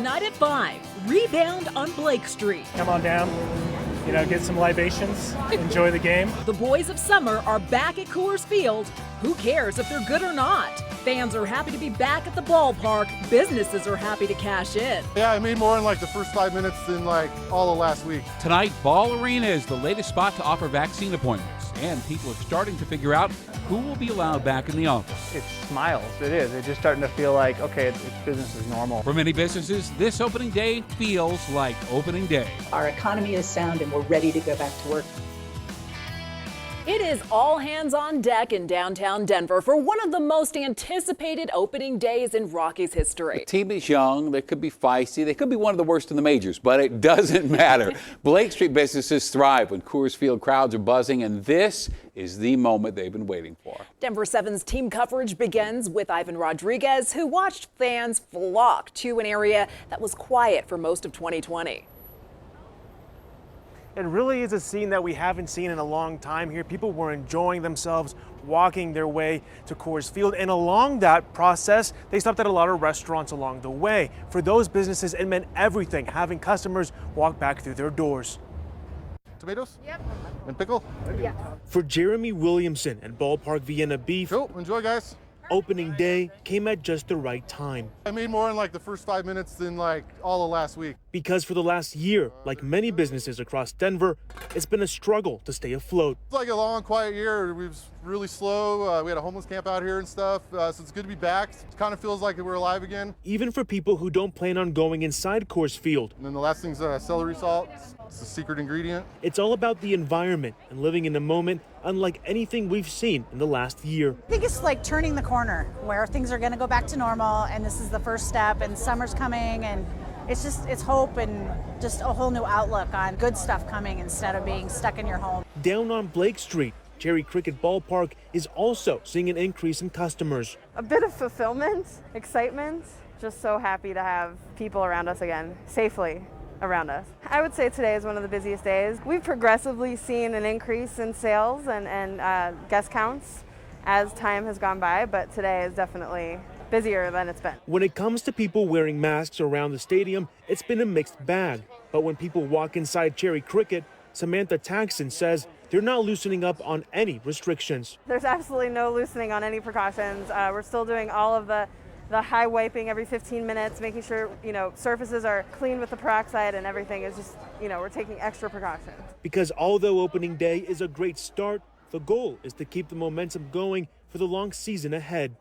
tonight at 5. Rebound on Blake Street. Come on down, get some libations, enjoy the game. The boys of summer are back at Coors Field. Who cares if they're good or not? Fans are happy to be back at the ballpark. Businesses are happy to cash in. Yeah, I made more in the first 5 minutes than all of last week. Tonight, Ball Arena is the latest spot to offer vaccine appointments, and people are starting to figure out who will be allowed back in the office. It's smiles, it is. It's just starting to feel like, okay, it's business as normal. For many businesses, this opening day feels like opening day. Our economy is sound and we're ready to go back to work. It is all hands on deck in downtown Denver for one of the most anticipated opening days in Rockies history. The team is young, they could be feisty, they could be one of the worst in the majors, but it doesn't matter. Blake Street businesses thrive when Coors Field crowds are buzzing, and this is the moment they've been waiting for. Denver7's team coverage begins with Ivan Rodriguez, who watched fans flock to an area that was quiet for most of 2020. It really is a scene that we haven't seen in a long time here. People were enjoying themselves, walking their way to Coors Field. And along that process, they stopped at a lot of restaurants along the way. For those businesses, it meant everything, having customers walk back through their doors. Tomatoes? Yep. And pickle? Yeah. For Jeremy Williamson and Ballpark Vienna Beef, Cool, enjoy guys. opening day came at just the right time. I made more in the first 5 minutes than all of last week. Because for the last year, like many businesses across Denver, it's been a struggle to stay afloat. It's a long, quiet year. We was really slow. We had a homeless camp out here and stuff, so it's good to be back. It kind of feels like we're alive again. Even for people who don't plan on going inside Coors Field. And then the last thing's celery salt. It's the secret ingredient. It's all about the environment and living in the moment, unlike anything we've seen in the last year. I think it's like turning the corner where things are going to go back to normal, and this is the first step, and summer's coming, and it's hope and just a whole new outlook on good stuff coming instead of being stuck in your home. Down on Blake Street, Cherry Cricket Ballpark is also seeing an increase in customers. A bit of fulfillment, excitement, just so happy to have people around us again, safely around us. I would say today is one of the busiest days. We've progressively seen an increase in sales and guest counts as time has gone by, but today is definitely busier than it's been. When it comes to people wearing masks around the stadium, it's been a mixed bag. But when people walk inside Cherry Cricket, Samantha Taxon says they're not loosening up on any restrictions. There's absolutely no loosening on any precautions. We're still doing all of the high wiping every 15 minutes, making sure, surfaces are clean with the peroxide, and everything is just, we're taking extra precautions. Because although opening day is a great start, the goal is to keep the momentum going for the long season ahead.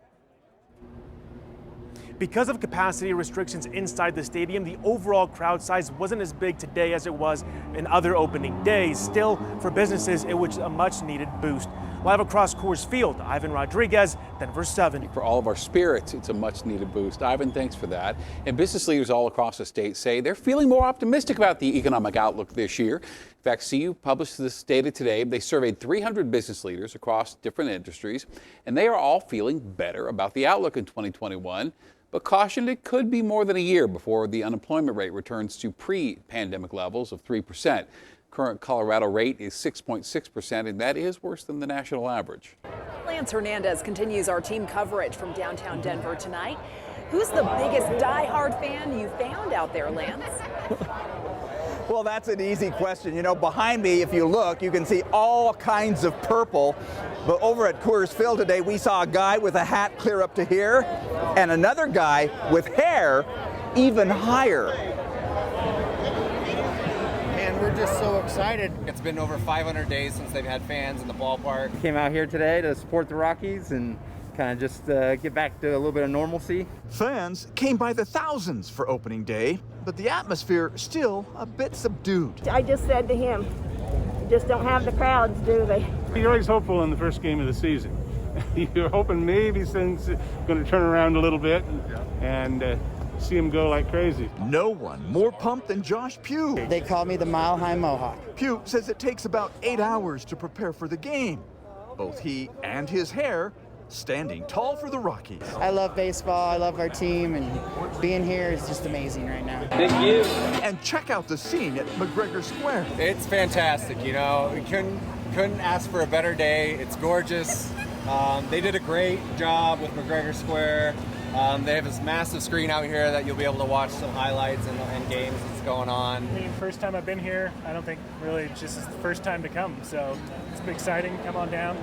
Because of capacity restrictions inside the stadium, the overall crowd size wasn't as big today as it was in other opening days. Still, for businesses, it was a much-needed boost. Live across Coors Field, Ivan Rodriguez, Denver7. For all of our spirits, it's a much-needed boost. Ivan, thanks for that. And business leaders all across the state say they're feeling more optimistic about the economic outlook this year. In fact, CU published this data today. They surveyed 300 business leaders across different industries, and they are all feeling better about the outlook in 2021. But cautioned it could be more than a year before the unemployment rate returns to pre-pandemic levels of 3%. Current Colorado rate is 6.6%, and that is worse than the national average. Lance Hernandez continues our team coverage from downtown Denver tonight. Who's the biggest diehard fan you found out there, Lance? Well, that's an easy question. Behind me, if you look, you can see all kinds of purple. But over at Coors Field today, we saw a guy with a hat clear up to here and another guy with hair even higher. And we're just so excited. It's been over 500 days since they've had fans in the ballpark. We came out here today to support the Rockies and kind of just get back to a little bit of normalcy. Fans came by the thousands for opening day, but the atmosphere still a bit subdued. I just said to him, just don't have the crowds, do they? You're always hopeful in the first game of the season. You're hoping maybe things are going to turn around a little bit and see them go like crazy. No one more pumped than Josh Pugh. They call me the Mile High Mohawk. Pugh says it takes about 8 hours to prepare for the game. Both he and his hair standing tall for the Rockies. I love baseball, I love our team, and being here is just amazing right now. Thank you. And check out the scene at McGregor Square. It's fantastic, we couldn't ask for a better day. It's gorgeous. They did a great job with McGregor Square. They have this massive screen out here that you'll be able to watch some highlights and games that's going on. I mean, first time I've been here. I don't think really just is the first time to come. So it's been exciting. Come on down,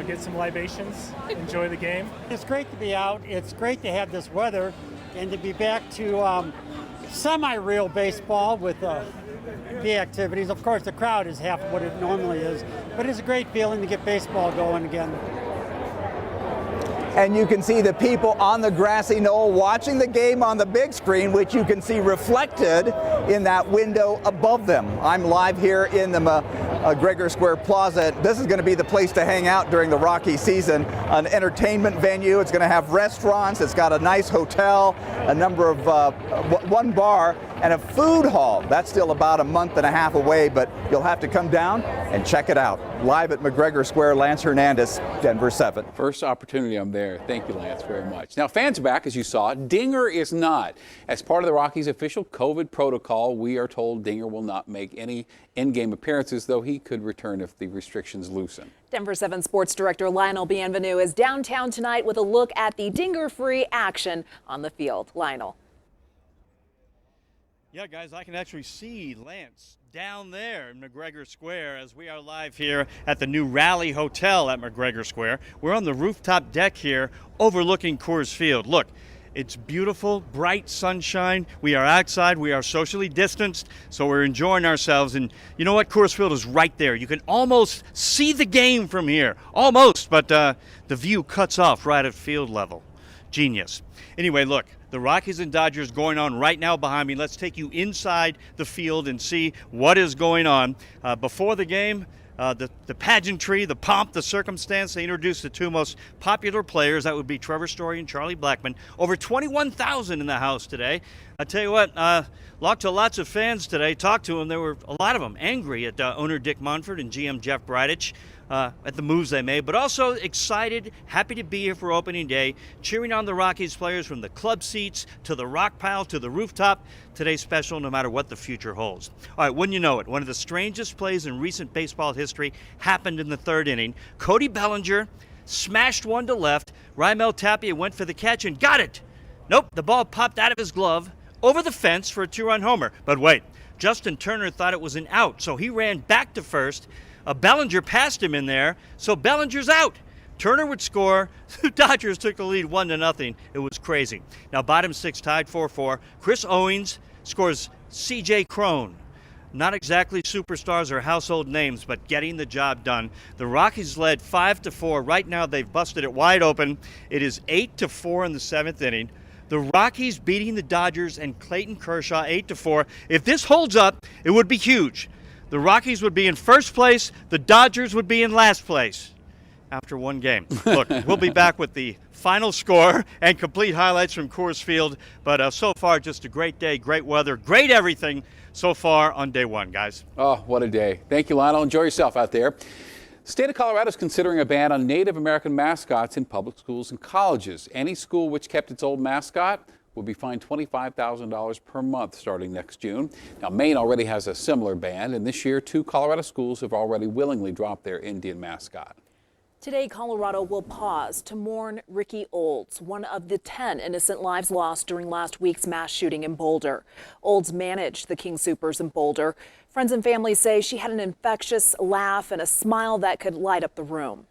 get some libations, enjoy the game. It's great to be out. It's great to have this weather and to be back to semi-real baseball with the activities. Of course, the crowd is half of what it normally is, but it's a great feeling to get baseball going again. And you can see the people on the grassy knoll watching the game on the big screen, which you can see reflected in that window above them. I'm live here in the McGregor Square Plaza. This is going to be the place to hang out during the Rocky season. An entertainment venue. It's going to have restaurants. It's got a nice hotel, a number of one bar, and a food hall. That's still about a month and a half away, but you'll have to come down and check it out. Live at McGregor Square, Lance Hernandez, Denver 7. First opportunity I'm there. Thank you, Lance, very much. Now, fans are back, as you saw. Dinger is not. As part of the Rockies' official COVID protocol, we are told Dinger will not make any in-game appearances, though he could return if the restrictions loosen. Denver 7 Sports Director Lionel Bienvenu is downtown tonight with a look at the Dinger-free action on the field. Lionel. Yeah, guys, I can actually see Lance down there in McGregor Square as we are live here at the new Raleigh Hotel at McGregor Square. We're on the rooftop deck here overlooking Coors Field. Look, it's beautiful, bright sunshine. We are outside. We are socially distanced, so we're enjoying ourselves. And you know what? Coors Field is right there. You can almost see the game from here. Almost, but the view cuts off right at field level. Genius. Anyway, look. The Rockies and Dodgers going on right now behind me. Let's take you inside the field and see what is going on. Before the game, the pageantry, the pomp, the circumstance, they introduced the two most popular players. That would be Trevor Story and Charlie Blackmon. Over 21,000 in the house today. I tell you what, talked to lots of fans today. Talked to them. There were a lot of them angry at owner Dick Monfort and GM Jeff Bridich. At the moves they made, but also excited, happy to be here for opening day, cheering on the Rockies players from the club seats to the rock pile to the rooftop. Today's special no matter what the future holds. All right, wouldn't you know it, one of the strangest plays in recent baseball history happened in the third inning. Cody Bellinger smashed one to left. Raimel Tapia went for the catch and got it. Nope, the ball popped out of his glove over the fence for a two-run homer. But wait, Justin Turner thought it was an out, so he ran back to first. Bellinger passed him in there, so Bellinger's out. Turner would score. The Dodgers took the lead 1-0. It was crazy. Now bottom six tied 4-4. Chris Owings scores C.J. Cron. Not exactly superstars or household names, but getting the job done. The Rockies led 5-4. Right now they've busted it wide open. It is 8-4 in the seventh inning. The Rockies beating the Dodgers and Clayton Kershaw 8-4. If this holds up, it would be huge. The Rockies would be in first place. The Dodgers would be in last place after one game. Look, we'll be back with the final score and complete highlights from Coors Field. But so far, just a great day, great weather, great everything so far on day one, guys. Oh, what a day. Thank you, Lionel. Enjoy yourself out there. The state of Colorado is considering a ban on Native American mascots in public schools and colleges. Any school which kept its old mascot will be fined $25,000 per month starting next June. Now, Maine already has a similar ban, and this year, 2 Colorado schools have already willingly dropped their Indian mascot. Today, Colorado will pause to mourn Ricky Olds, one of the 10 innocent lives lost during last week's mass shooting in Boulder. Olds managed the King Soopers in Boulder. Friends and family say she had an infectious laugh and a smile that could light up the room.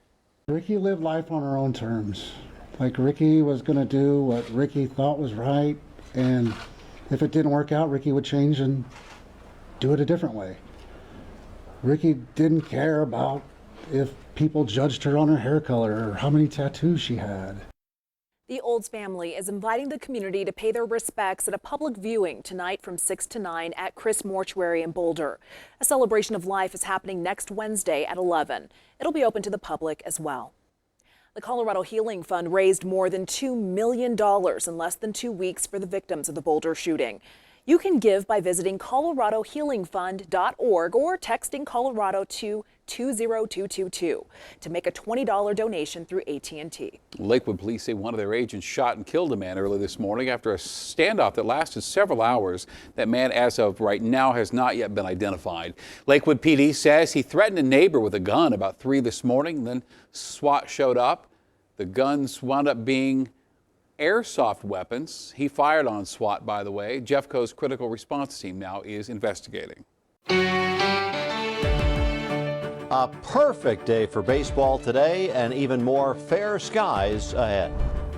Ricky lived life on her own terms. Like Ricky was going to do what Ricky thought was right, and if it didn't work out, Ricky would change and do it a different way. Ricky didn't care about if people judged her on her hair color or how many tattoos she had. The Olds family is inviting the community to pay their respects at a public viewing tonight from 6 to 9 at Chris Mortuary in Boulder. A celebration of life is happening next Wednesday at 11. It'll be open to the public as well. The Colorado Healing Fund raised more than $2 million in less than 2 weeks for the victims of the Boulder shooting. You can give by visiting coloradohealingfund.org or texting Colorado to 20222 to make a $20 donation through AT&T. Lakewood police say one of their agents shot and killed a man early this morning after a standoff that lasted several hours. That man, as of right now, has not yet been identified. Lakewood PD says he threatened a neighbor with a gun about 3 this morning. Then SWAT showed up. The guns wound up being airsoft weapons. He fired on SWAT, by the way. Jeffco's critical response team now is investigating. A perfect day for baseball today, and even more fair skies ahead.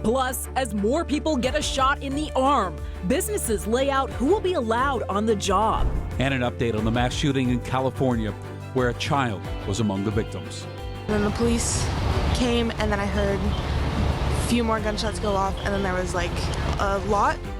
Plus, as more people get a shot in the arm, businesses lay out who will be allowed on the job. And an update on the mass shooting in California, where a child was among the victims. Then the police came, and then I heard a few more gunshots go off, and then there was like a lot.